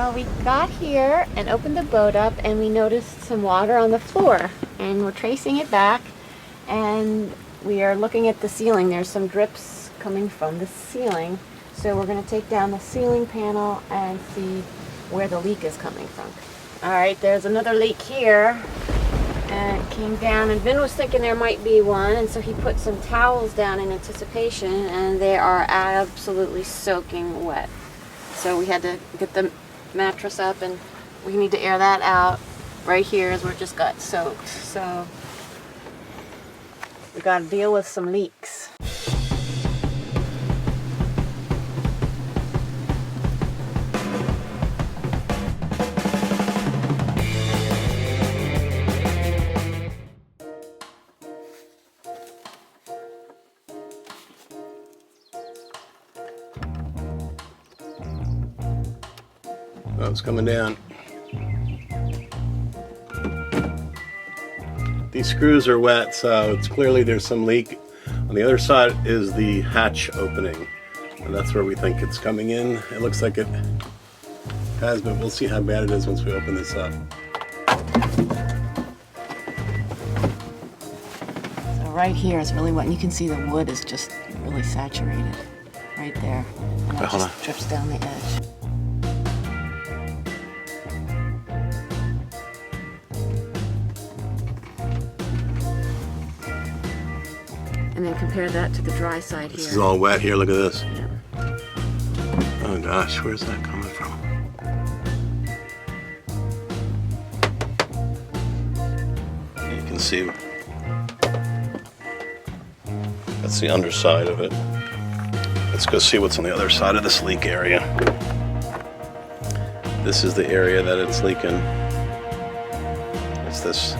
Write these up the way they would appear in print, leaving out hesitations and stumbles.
Well, we got here and opened the boat up and we noticed some water on the floor, and we're tracing it back and we are looking at the ceiling. There's some drips coming from the ceiling, so we're going to take down the ceiling panel and see where the leak is coming from. Alright, there's another leak here, and it came down, and Vin was thinking there might be one, and so he put some towels down in anticipation, and they are absolutely soaking wet. So we had to get the mattress up, and we need to air that out. Right here is where it just got soaked. So we got to deal with some leaks. Oh, it's coming down. These screws are wet, so it's clearly there's some leak. On the other side is the hatch opening, and that's where we think it's coming in. It looks like it has, but we'll see how bad it is once we open this up. So right here is really wet, and you can see the wood is just really saturated right there, and it just drips down the edge. And then compare that to the dry side here. This is all wet here, look at this. Yeah. Oh gosh, where's that coming from? You can see that's the underside of it. Let's go see what's on the other side of this leak area. This is the area that it's leaking. It's this.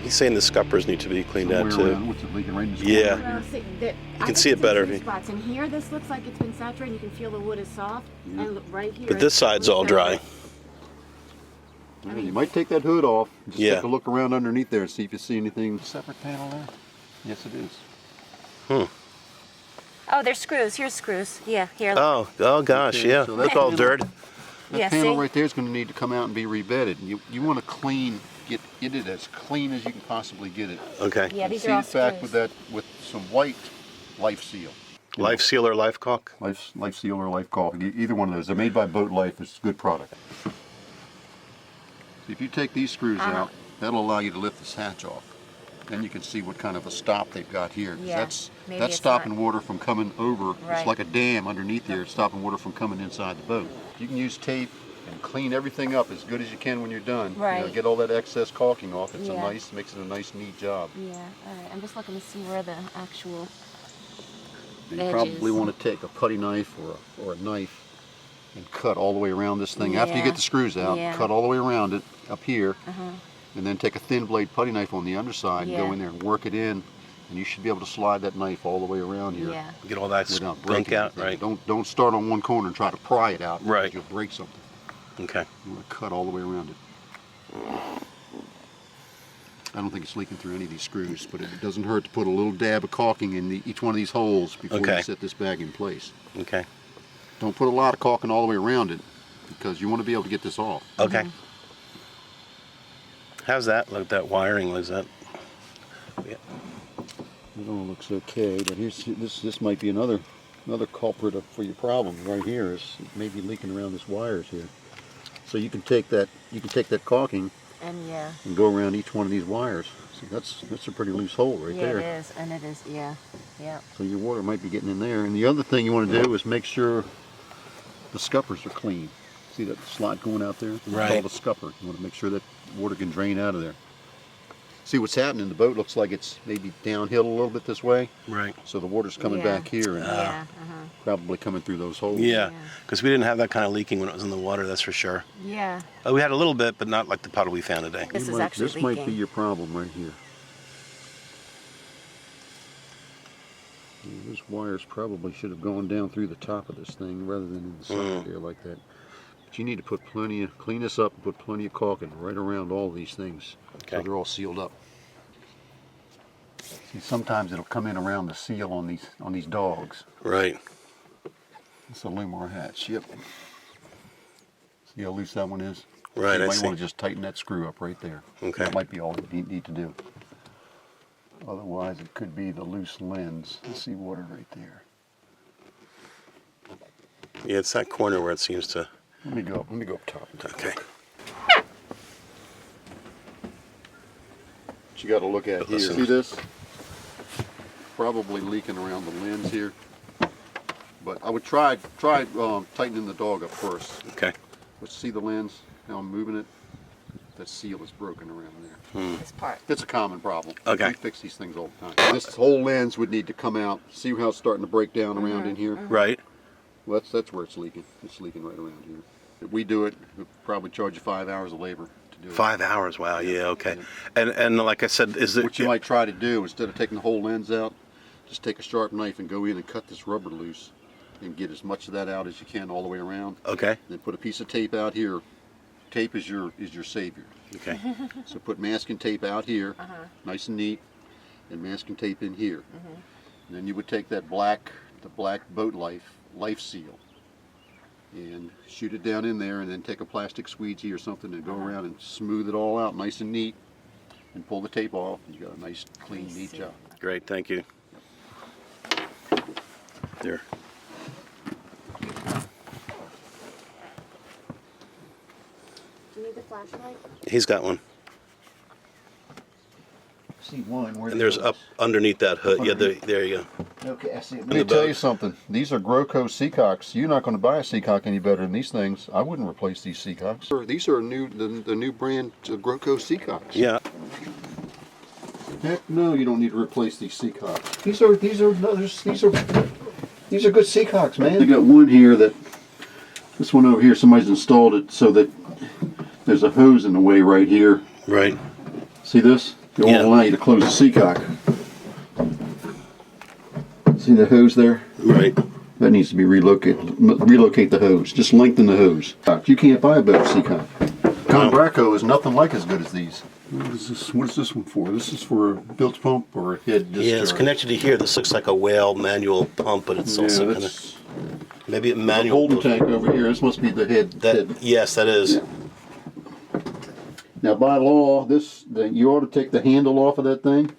He's saying the scuppers need to be cleaned out too. What's it leaking right in the Yeah. Well, see, You can see it better if you... spots. And here, this looks like it's been saturated. You can feel the wood is soft. And look, right here. But this side's all dry. I mean, you might take that hood off. Just Yeah. take a look around underneath there and see if you see anything. Separate panel there? Yes, it is. Oh, there's screws. Here's screws. Yeah, here. Oh gosh, Okay, yeah. so Look that all panel- dirt. That Yeah, panel see? right there is going to need to come out and be rebedded. You want to get it as clean as you can possibly get it. Okay. Yeah, these See are all it back screws. with some white Life Seal. Life Seal or Life Caulk? Life Seal or Life Caulk. Either one of those. They're made by Boat Life. It's a good product. If you take these screws out, that'll allow you to lift this hatch off. Then you can see what kind of a stop they've got here. 'Cause Yeah, maybe that's it's stopping not- water from coming over. Right. It's like a dam underneath here. It's stopping water from coming inside the boat. You can use tape and clean everything up as good as you can when you're done. Right. Get all that excess caulking off. It's Yeah. makes it a nice, neat job. Yeah, all right. I'm just looking to see where the actual And you edges. probably want to take a putty knife or a knife and cut all the way around this thing. After you Yeah. get the screws out, Yeah. cut all the way around it up here. And then take a thin blade putty knife on the underside and go Yeah. in there and work it in, and you should be able to slide that knife all the way around here. Yeah. Get all that Without gunk breaking out, anything. right? Don't start on one corner and try to pry it out. because Right. You'll break something. Okay. You want to cut all the way around it. I don't think it's leaking through any of these screws, but it doesn't hurt to put a little dab of caulking in each one of these holes before Okay. you set this bag in place. Okay. Don't put a lot of caulking all the way around it because you want to be able to get this off. Okay. How's that? Look, that wiring was that? Yeah. It all looks okay, but here's this might be another culprit for your problem right here. Is it may be leaking around this wires here. So you can take that caulking And yeah. and go around each one of these wires. See, that's a pretty loose hole right Yeah, there. it is, and it is, yeah. Yeah. So your water might be getting in there. And the other thing you want to do is make sure the scuppers are clean. See that slot going out there? It's Right. called a scupper. You want to make sure that water can drain out of there. See what's happening? The boat looks like it's maybe downhill a little bit this way. Right. So the water's coming Yeah. back here and Yeah. probably coming through those holes. Yeah. Because we didn't have that kind of leaking when it was in the water, that's for sure. Yeah. Oh, we had a little bit, but not like the puddle we found today. This is actually This might be leaking. your problem right here. Those wires probably should have gone down through the top of this thing rather than in the side there like that. But you need to put clean this up and put plenty of caulking right around all these things so Okay. they're all sealed up. See, sometimes it'll come in around the seal on these dogs. Right. It's a Lumar hatch. Yep. See how loose that one is? Right, You I might see. want to just tighten that screw up right there. Okay. That might be all you need to do. Otherwise, it could be the loose lens. See water right there. Yeah, it's that corner where it seems to. Let me go up top. And take a Okay. look. What you got to look at here. Listen. See this? Probably leaking around the lens here. But I would try tightening the dog up first. Okay. Let's see the lens. How I'm moving it. That seal is broken around there. This part. It's a common problem. Okay. We fix these things all the time. This whole lens would need to come out. See how it's starting to break down around in here? Right. Well, that's where it's leaking. It's leaking right around here. If we do it, we'll probably charge you 5 hours of labor to do it. 5 hours. Wow. Yeah. Okay. And like I said, is it? What you might try to do, instead of taking the whole lens out, just take a sharp knife and go in and cut this rubber loose and get as much of that out as you can all the way around. Okay. Then put a piece of tape out here. Tape is your savior. Okay. So put masking tape out here, nice and neat, and masking tape in here. And then you would take that the black boat life seal, and shoot it down in there, and then take a plastic squeegee or something and go around and smooth it all out nice and neat, and pull the tape off, and you got a nice, clean, neat job. Great. Thank you. There. Do you need the flashlight? He's got one. See one where And there's up underneath that hood. Yeah. There you go. Okay, I see. Let the me tell boat. you something. These are Groco Seacocks. You're not going to buy a Seacock any better than these things. I wouldn't replace these Seacocks. These are the new brand Groco Seacocks. Yeah. Heck no, you don't need to replace these Seacocks. These are good Seacocks, man. They got one here this one over here, somebody's installed it so that there's a hose in the way right here. Right. See this? It won't allow you to close the Seacock. See the hose there? Right. That needs to be relocated. Relocate the hose. Just lengthen the hose. You can't buy a better Seacock. Combraco is nothing like as good as these. What is this one for? This is for a bilge pump or a head discharge? Yeah, it's connected to here. This looks like a whale manual pump, but it's also kind of maybe a manual. Holding tank over here. This must be the head. Yes, that is. Yeah. Now, by law, you ought to take the handle off of that thing,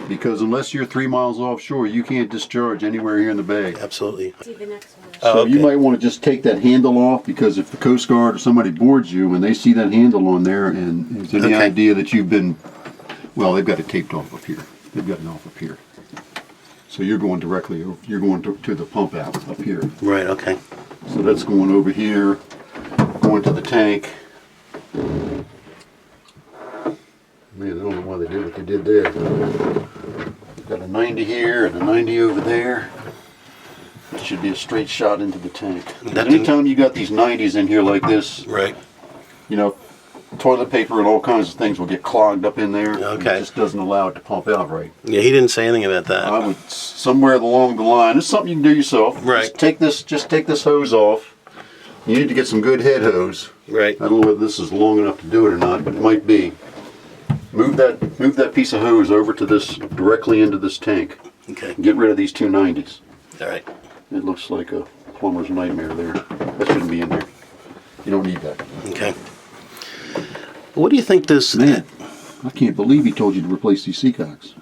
because unless you're 3 miles offshore, you can't discharge anywhere here in the bay. Absolutely. See the next one. So you might want to just take that handle off, because if the Coast Guard or somebody boards you and they see that handle on there and there's any idea that you've been, well, they've got it taped off up here. They've got it off up here. So you're going directly, you're going to the pump out up here. Right. Okay. So that's going over here, going to the tank. Man, I don't know why they did what they did there. We've got a 90 here and a 90 over there. It should be a straight shot into the tank. Anytime you got these 90s in here like this, Right. you know, toilet paper and all kinds of things will get clogged up in there. Okay. It just doesn't allow it to pump out right. Yeah, he didn't say anything about that. I would, somewhere along the line, it's something you can do yourself. Right. Just take this hose off. You need to get some good head hose. Right. I don't know whether this is long enough to do it or not, but it might be. Move that piece of hose over to this, directly into this tank. Okay. Get rid of these two 90s. All right. It looks like a plumber's nightmare there. That shouldn't be in there. You don't need that. Okay. What do you think this? Man, I can't believe he told you to replace these Seacocks.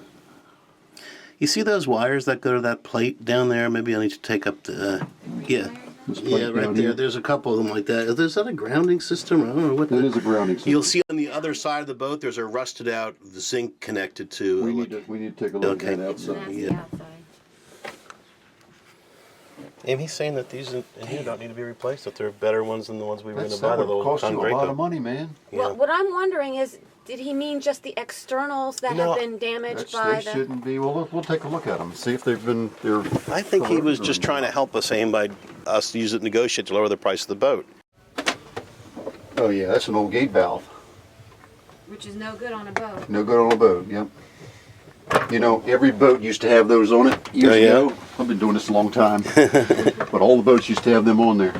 You see those wires that go to that plate down there? Maybe I need to take up the. Yeah. This plate Yeah, right down there. here. There's a couple of them like that. Is that a grounding system? I don't know what That is a grounding system. You'll see on the other side of the boat, there's a rusted out zinc connected to. We need to take a look Okay. at that And outside. that's Yeah. the outside. And he's saying that these in here don't need to be replaced. That they're better ones than the ones we were going to buy. That The would little cost you a lot Congraco. of money, man. Yeah. Well, what I'm wondering is, did he mean just the externals that No. have been damaged by They the... shouldn't be. Well, we'll take a look at them and see if they're. I think he was just trying to help us, saying by us use it to negotiate to lower the price of the boat. Oh yeah, that's an old gate valve. Which is no good on a boat. No good on a boat. Yep. You know, every boat used to have those on it years ago. I've been doing this a long time, but all the boats used to have them on there.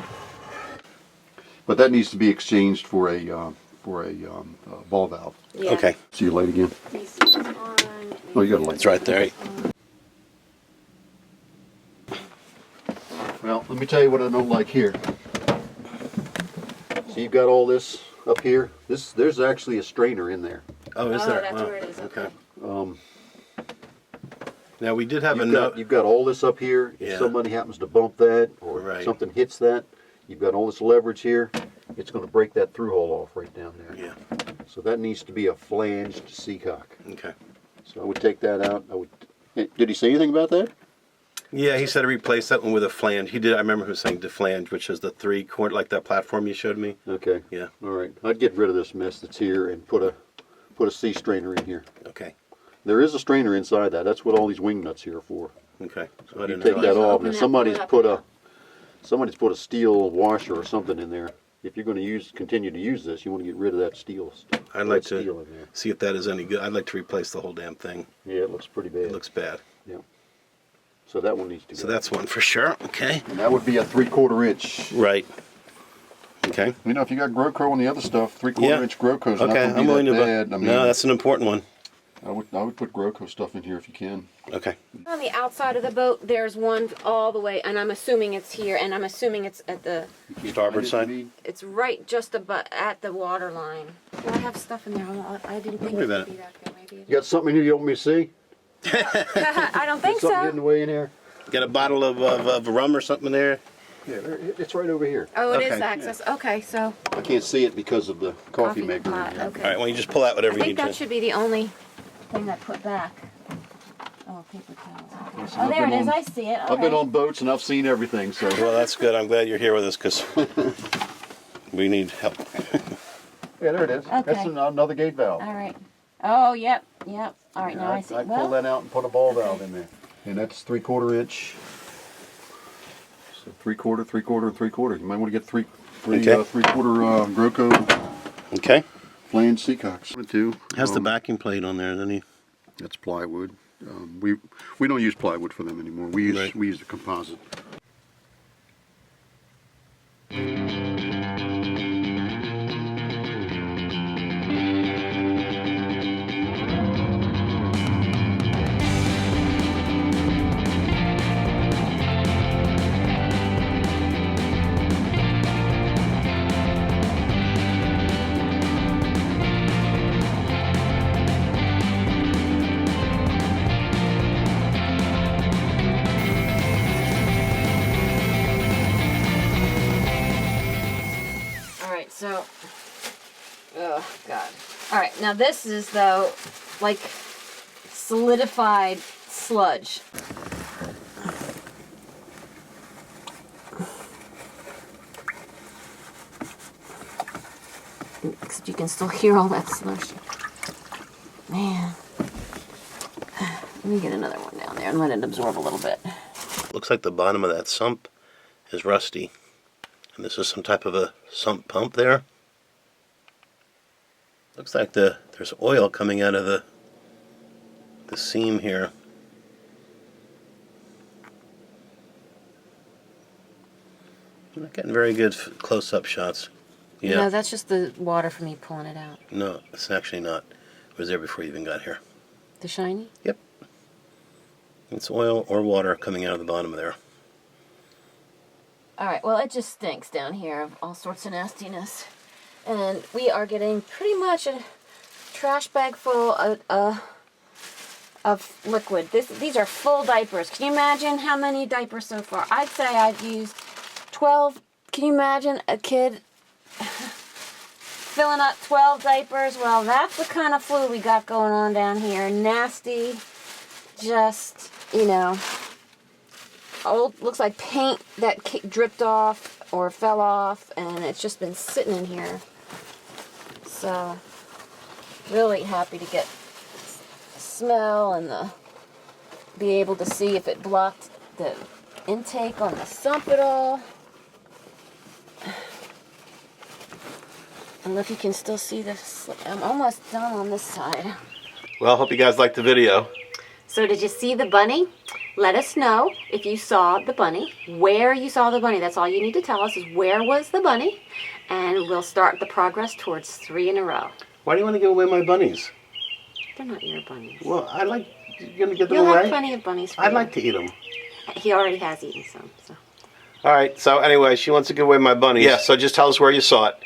But that needs to be exchanged for a ball valve. Yeah. Okay. See your light again. Let me see what's on. Oh, you got a light. It's right there. Well, let me tell you what I don't like here. So you've got all this up here. There's actually a strainer in there. Oh, is Oh, there? that's Wow. where it is. Okay. Um, Now we did have you've got all this up here. If Yeah. somebody happens to bump that or Right. something hits that, you've got all this leverage here. It's going to break that through-hull off right down there. Yeah. So that needs to be a flanged seacock. Okay. So I would take that out. Did he say anything about that? Yeah, he said to replace that one with a flange. He did. I remember him saying deflange, which is the 3-quarter, like that platform you showed me. Okay. Yeah. All right. I'd get rid of this mess that's here and put a C strainer in here. Okay. There is a strainer inside that. That's what all these wing nuts here are for. Okay. So I You didn't take know. that off. Open And that somebody's board up. put a steel washer or something in there. If you're going to continue to use this, you want to get rid of that steel. I'd like steel to in there. see if that is any good. I'd like to replace the whole damn thing. Yeah, it looks pretty bad. It looks bad. Yeah. So that one needs to go. So that's one for sure. Okay. And that would be a 3/4 inch. Right. Okay. You know, if you got Groco on the other stuff, 3/4 inch Groco's not Okay. going to I'm be willing that to. bad. I mean, No, that's an important one. I would put Groco stuff in here if you can. Okay. On the outside of the boat, there's one all the way, and I'm assuming it's here, and I'm assuming it's at the, Starboard side? it's right just at the water line. Do I have stuff in there? I didn't think it worry would about be that good. Maybe You got something in here you want me to see? I don't think Something getting in so. the way in here? Got a bottle of rum or something there? Yeah, it's right over here. Oh, it is Okay. access. Okay, so I can't see it because of the coffee maker. pot. in here. Okay. All right. Well, you just pull out I whatever you think need that to. should be the only thing I put back. Oh, paper towels. Okay. Yes, Oh, I've there it been is. on- I see it. I've been on boats and I've seen everything, so. Well, that's good. I'm glad you're here with us because we need help. Yeah, there it is. That's Okay. another gate valve. All right. Oh, yep, yep. All right, now I see. I pull that out and put a ball valve in there. And that's 3/4 inch. So 3/4, 3/4, and 3/4. You might want to get three Okay. 3/4 Groco Okay. flange Seacocks. Has the backing plate on there, doesn't he? That's plywood. We don't use plywood for them anymore. We use Right. we use the composite. All right, so, oh God. All right, now this is though, like solidified sludge. Except you can still hear all that slush. Man. Let me get another one down there and let it absorb a little bit. Looks like the bottom of that sump is rusty. And this is some type of a sump pump there. Looks like there's oil coming out of the seam here. I'm not getting very good close-up shots. Yeah. No, that's just the water from me pulling it out. No, it's actually not. It was there before you even got here. The shiny? Yep. It's oil or water coming out of the bottom of there. All right, well, it just stinks down here of all sorts of nastiness. And we are getting pretty much a trash bag full of liquid. These are full diapers. Can you imagine how many diapers so far? I'd say I've used 12. Can you imagine a kid filling up 12 diapers? Well, that's the kind of fluid we got going on down here. Nasty, just, you know, old, looks like paint that dripped off or fell off, and it's just been sitting in here. So, really happy to get the smell and be able to see if it blocked the intake on the sump at all. I don't know if you can still see this. I'm almost done on this side. Well, I hope you guys liked the video. So did you see the bunny? Let us know if you saw the bunny, where you saw the bunny. That's all you need to tell us is where was the bunny, and we'll start the progress towards 3 in a row. Why do you want to give away my bunnies? They're not your bunnies. Well, you're going to give them You'll away? have plenty of bunnies for I'd you. like to eat them. He already has eaten some, so. All right, so anyway, she wants to give away my bunnies. Yeah, so just tell us where you saw it,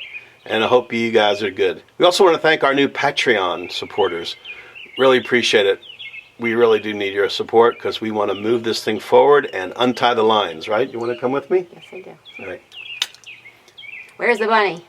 and I hope you guys are good. We also want to thank our new Patreon supporters. Really appreciate it. We really do need your support because we want to move this thing forward and untie the lines, right? You want to come with me? Yes, I do. All right. Where's the bunny?